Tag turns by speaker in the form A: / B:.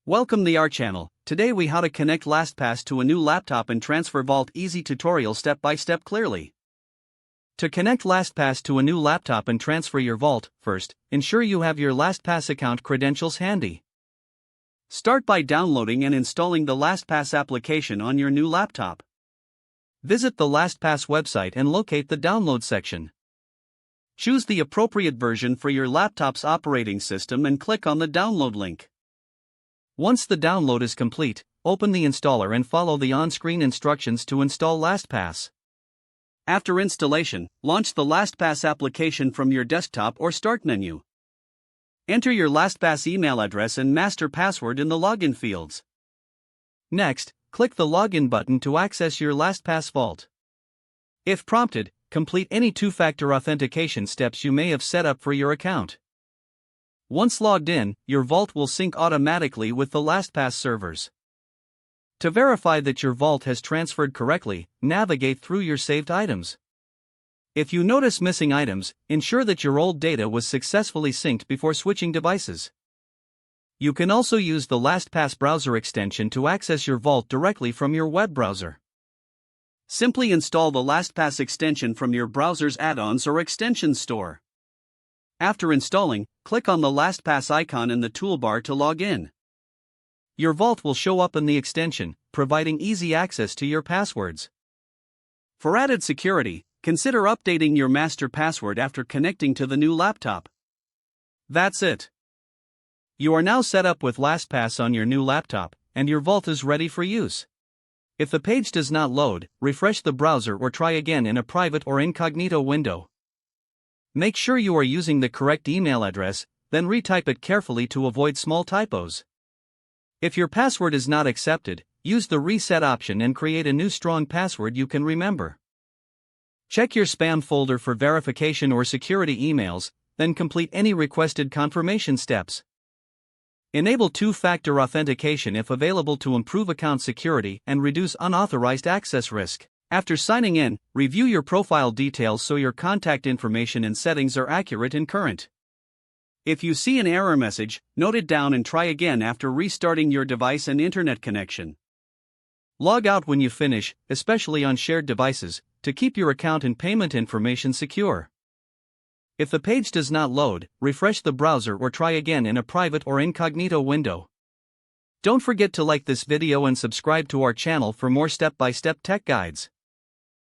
A: Welcome to our channel. Today we how to connect LastPass to a new laptop and transfer Vault easy tutorial step by step clearly. To connect LastPass to a new laptop and transfer your Vault, first, ensure you have your LastPass account credentials handy. Start by downloading and installing the LastPass application on your new laptop. Visit the LastPass website and locate the download section. Choose the appropriate version for your laptop's operating system and click on the download link. Once the download is complete, open the installer and follow the on-screen instructions to install LastPass. After installation, launch the LastPass application from your desktop or Start menu. Enter your LastPass email address and master password in the login fields. Next, click the Login button to access your LastPass Vault. If prompted, complete any two-factor authentication steps you may have set up for your account. Once logged in, your Vault will sync automatically with the LastPass servers. To verify that your Vault has transferred correctly, navigate through your saved items. If you notice missing items, ensure that your old data was successfully synced before switching devices. You can also use the LastPass browser extension to access your Vault directly from your web browser. Simply install the LastPass extension from your browser's add-ons or extensions store. After installing, click on the LastPass icon in the toolbar to log in. Your Vault will show up in the extension, providing easy access to your passwords. For added security, consider updating your master password after connecting to the new laptop. That's it. You are now set up with LastPass on your new laptop, and your Vault is ready for use. If the page does not load, refresh the browser or try again in a private or incognito window. Make sure you are using the correct email address, then retype it carefully to avoid small typos. If your password is not accepted, use the reset option and create a new strong password you can remember. Check your spam folder for verification or security emails, then complete any requested confirmation steps. Enable two-factor authentication if available to improve account security and reduce unauthorized access risk. After signing in, review your profile details so your contact information and settings are accurate and current. If you see an error message, note it down and try again after restarting your device and internet connection. Log out when you finish, especially on shared devices, to keep your account and payment information secure. If the page does not load, refresh the browser or try again in a private or incognito window. Don't forget to like this video and subscribe to our channel for more step-by-step tech guides.